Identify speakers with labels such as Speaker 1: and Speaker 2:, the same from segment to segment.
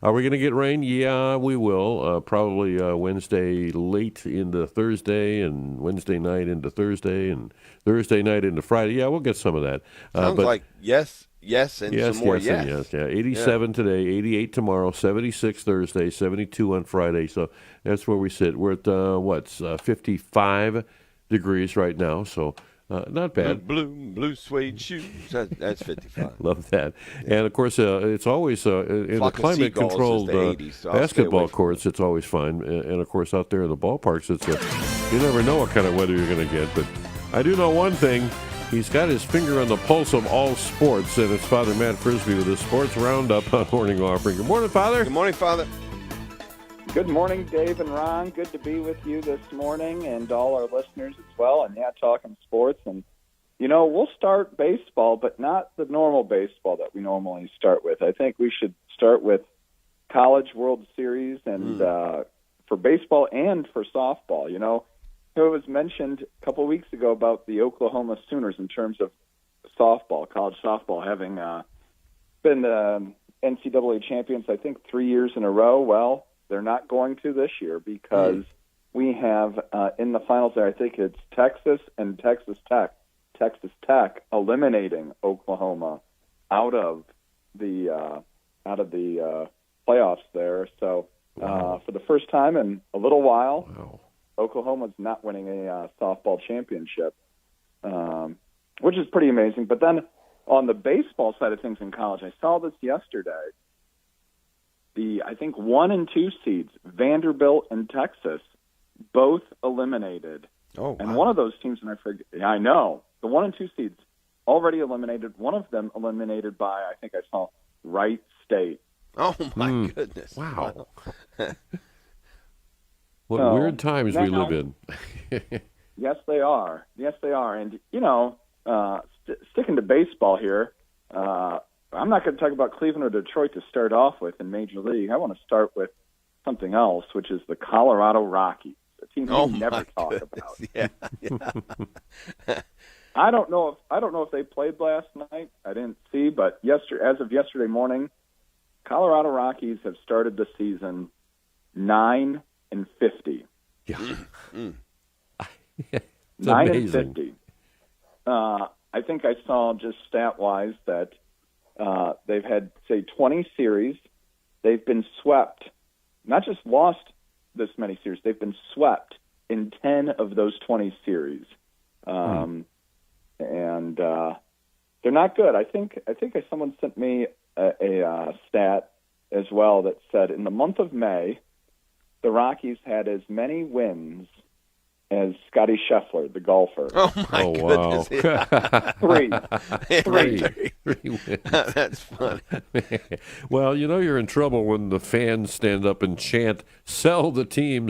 Speaker 1: Are we going to get rain? Yeah, we will. Probably Wednesday late into Thursday, and Wednesday night into Thursday, and Thursday night into Friday. Yeah, we'll get some of that.
Speaker 2: Sounds like yes, and some more
Speaker 1: yes, and yes. Yeah, 87 today, 88 tomorrow, 76 Thursday, 72 on Friday. So that's where we sit. We're at 55 degrees right now. So not bad.
Speaker 2: Blue suede shoes. That's 55.
Speaker 1: Love that. And, of course, it's always in the climate-controlled basketball courts, it's always fine. And, of course, out there in the ballparks, you never know what kind of weather you're going to get. But I do know one thing. He's got his finger on the pulse of all sports, and it's Father Matt Frisbee with his Sports Roundup on Morning Offering. Good morning, Father.
Speaker 2: Good morning, Father.
Speaker 3: Good morning, Dave and Ron. Good to be with you this morning and all our listeners as well. And talking sports. And, we'll start baseball, but not the normal baseball that we normally start with. I think we should start with College World Series and for baseball and for softball. It was mentioned a couple of weeks ago about the Oklahoma Sooners in terms of softball, college softball, having been the NCAA champions, I think, 3 years in a row. Well, they're not going to this year because we have in the finals there, I think it's Texas and Texas Tech. Texas Tech eliminating Oklahoma out of the playoffs there. So for the first time in a little while, Oklahoma's not winning a softball championship, which is pretty amazing. But then on the baseball side of things in college, I saw this yesterday. I think 1 and 2 seeds, Vanderbilt and Texas, both eliminated.
Speaker 2: Oh, wow.
Speaker 3: And one of those teams, and I forget, I know, the 1 and 2 seeds already eliminated. One of them eliminated by, I think I saw, Wright State.
Speaker 2: Oh, my goodness.
Speaker 1: Wow. What weird times we live in.
Speaker 3: Yes, they are. And, sticking to baseball here, I'm not going to talk about Cleveland or Detroit to start off with in Major League. I want to start with something else, which is the Colorado Rockies, a team we never talk about.
Speaker 2: Yeah.
Speaker 3: I don't know if they played last night. I didn't see, but as of yesterday morning, Colorado Rockies have started the season 9-50.
Speaker 1: Yeah.
Speaker 3: 9-50. I think I saw just stat-wise that they've had, say, 20 series. They've been swept, not just lost this many series, they've been swept in 10 of those 20 series. And they're not good. I think someone sent me a stat as well that said in the month of May, the Rockies had as many wins as Scotty Scheffler, the golfer.
Speaker 2: Oh, my goodness.
Speaker 3: Wow. Three.
Speaker 2: That's funny.
Speaker 1: Well, you're in trouble when the fans stand up and chant, sell the team,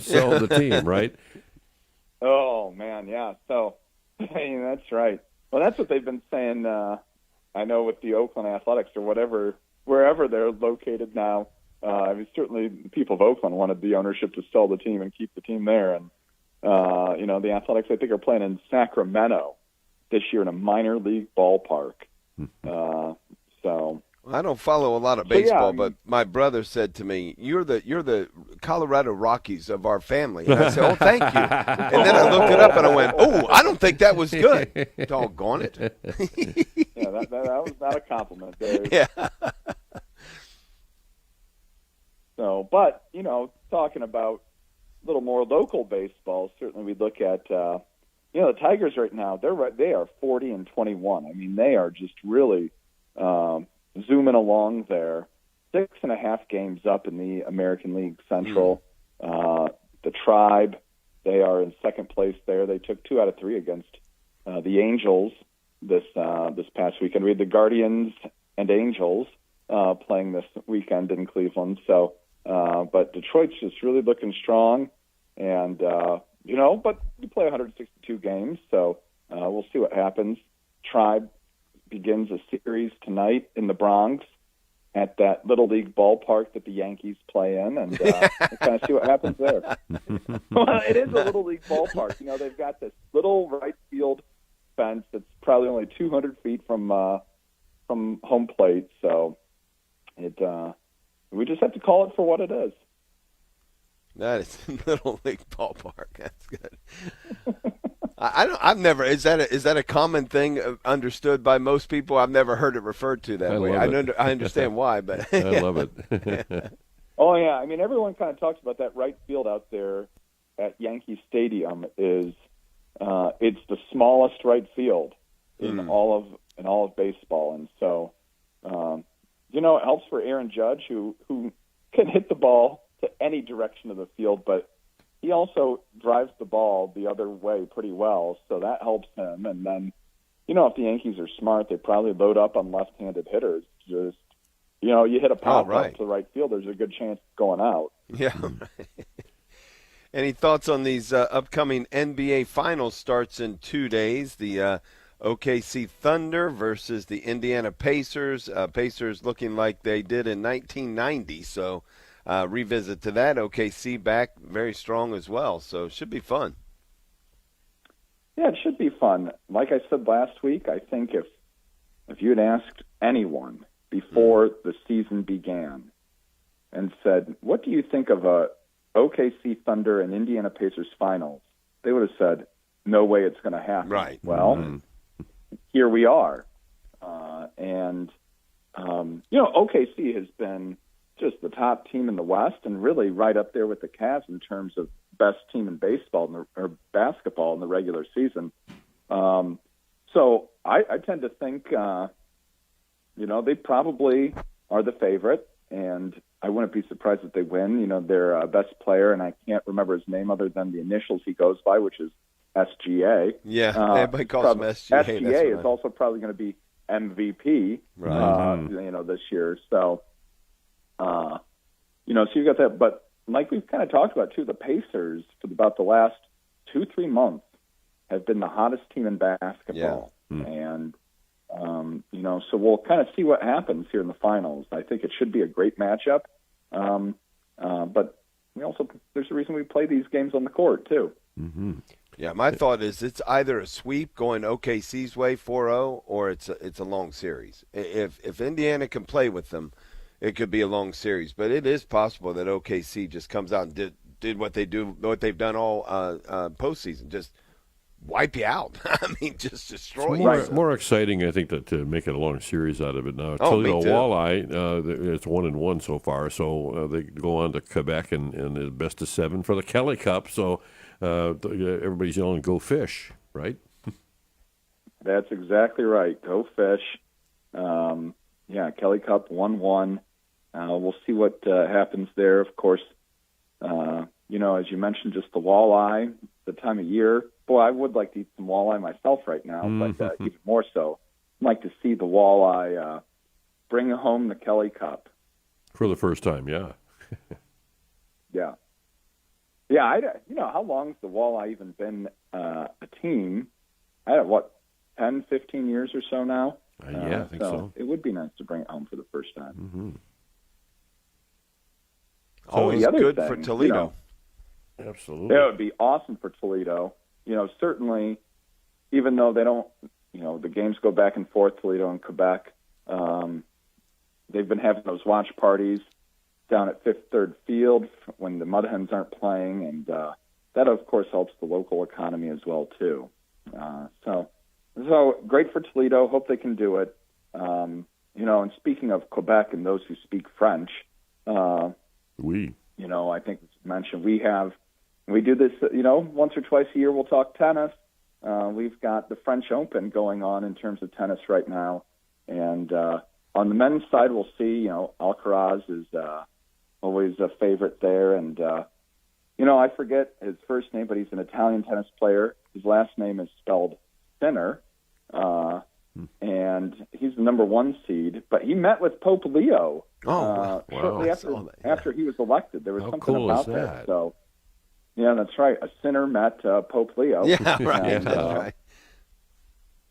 Speaker 1: right?
Speaker 3: Oh, man, yeah. So, that's right. Well, that's what they've been saying, I know, with the Oakland Athletics or wherever they're located now. Certainly people of Oakland wanted the ownership to sell the team and keep the team there. And, the Athletics, I think, are playing in Sacramento this year in a minor league ballpark.
Speaker 2: I don't follow a lot of baseball, but my brother said to me, "You're the Colorado Rockies of our family." And I said, "Oh, thank you." And then I looked it up and I went, "Oh, I don't think that was good." Doggone it.
Speaker 3: Yeah, that was not a compliment, Dave.
Speaker 2: Yeah.
Speaker 3: So, but talking about a little more local baseball, certainly we look at the Tigers right now. They are 40-21. I mean, they are just really zooming along there. 6.5 games up in the American League Central. The Tribe, they are in second place there. They took 2 out of 3 against the Angels this past weekend. We had the Guardians and Angels playing this weekend in Cleveland. So, but Detroit's just really looking strong, and but you play 162 games, so we'll see what happens. Tribe begins a series tonight in the Bronx at that Little League ballpark that the Yankees play in, and we'll kind of see what happens there. Well, it is a Little League ballpark. They've got this little right field fence that's probably only 200 feet from home plate, so it we just have to call it for what it is.
Speaker 2: That is Little League ballpark. That's good. I've never. Is that a common thing understood by most people? I've never heard it referred to that way. I understand why, but
Speaker 1: I love it.
Speaker 3: Oh yeah, I mean everyone kind of talks about that right field out there at Yankee Stadium is it's the smallest right field in all of baseball, and so it helps for Aaron Judge who can hit the ball to any direction of the field, but he also drives the ball the other way pretty well, so that helps him. And then, if the Yankees are smart, they probably load up on left-handed hitters. Just, you hit a pop up to the right field, there's a good chance it's going out.
Speaker 2: Yeah. Any thoughts on these upcoming NBA Finals? Starts in 2 days. The OKC Thunder versus the Indiana Pacers. Pacers looking like they did in 1990, so revisit to that. OKC back very strong as well, so it should be fun.
Speaker 3: Yeah, it should be fun. Like I said last week, I think if you had asked anyone before the season began and said, what do you think of a OKC Thunder and Indiana Pacers finals, they would have said, no way it's going to happen.
Speaker 2: Right.
Speaker 3: Well, here we are. OKC has been just the top team in the West and really right up there with the Cavs in terms of best team in baseball or basketball in the regular season. So I tend to think, they probably are the favorite, and I wouldn't be surprised if they win. Their best player, and I can't remember his name other than the initials he goes by, which is SGA.
Speaker 2: Yeah, everybody calls him SGA.
Speaker 3: SGA is also probably going to be MVP, this year. So, so you got that. But like we've kind of talked about too, the Pacers for about the last 2-3 months have been the hottest team in basketball, and so we'll kind of see what happens here in the finals. I think it should be a great matchup, but there's a reason we play these games on the court too.
Speaker 1: Mm-hmm.
Speaker 2: Yeah, my thought is it's either a sweep going OKC's way 4-0, or it's a long series. If Indiana can play with them, it could be a long series. But it is possible that OKC just comes out and did what they've done all postseason, just wipe you out. I mean, just destroy you.
Speaker 1: It's more exciting, I think, to make it a long series out of it now. Toledo Walleye, it's 1-1 so far, so they go on to Quebec and the best of 7 for the Kelly Cup. So everybody's yelling, "Go Fish!" Right?
Speaker 3: That's exactly right. Go Fish! Kelly Cup 1-1. We'll see what happens there. Of course, as you mentioned, just the walleye, the time of year. Boy, I would like to eat some walleye myself right now, but even more so, I'd like to see the walleye bring home the Kelly Cup.
Speaker 1: For the first time, yeah.
Speaker 3: Yeah. Yeah, how long has the walleye even been a team? 10, 15 years or so now?
Speaker 1: I think so.
Speaker 3: It would be nice to bring it home for the first time.
Speaker 1: Mm-hmm.
Speaker 2: Always good for Toledo.
Speaker 1: Absolutely.
Speaker 3: It would be awesome for Toledo. Certainly, even though they don't, the games go back and forth, Toledo and Quebec, they've been having those watch parties down at Fifth Third Field when the Mud Hens aren't playing, and that, of course, helps the local economy as well, too. So great for Toledo. Hope they can do it. And speaking of Quebec and those who speak French, I think it's mentioned we do this, once or twice a year we'll talk tennis. We've got the French Open going on in terms of tennis right now. And on the men's side, we'll see, Alcaraz is always a favorite there. And, I forget his first name, but he's an Italian tennis player. His last name is spelled Sinner. And he's the number 1 seed. But he met with Pope Leo shortly after he was elected. There was something about that. So, yeah, that's right. A sinner met Pope Leo.
Speaker 2: Yeah, right.
Speaker 3: And,
Speaker 2: that's right.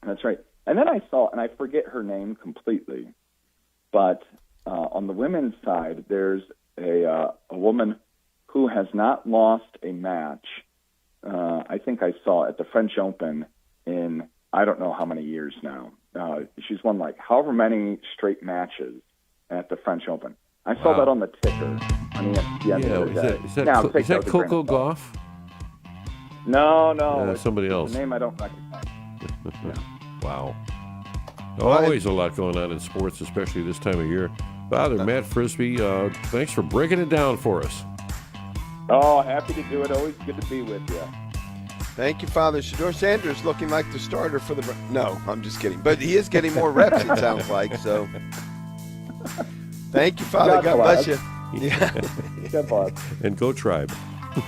Speaker 3: That's right. And then I saw, and I forget her name completely, but on the women's side, there's a woman who has not lost a match. I think I saw at the French Open in I don't know how many years now. She's won like however many straight matches at the French Open. I saw that on the ticker on ESPN the other day.
Speaker 1: Is that Coco Gauff?
Speaker 3: No.
Speaker 1: Somebody else.
Speaker 3: The name I don't recognize.
Speaker 1: Wow. Always a lot going on in sports, especially this time of year. Father Matt Frisbee, thanks for breaking it down for us.
Speaker 3: Oh, happy to do it. Always good to be with you.
Speaker 2: Thank you, Father. Shedeur Sanders looking like the starter for the... No, I'm just kidding. But he is getting more reps, it sounds like. So, thank you, Father. God bless you.
Speaker 3: God bless.
Speaker 1: And go Tribe.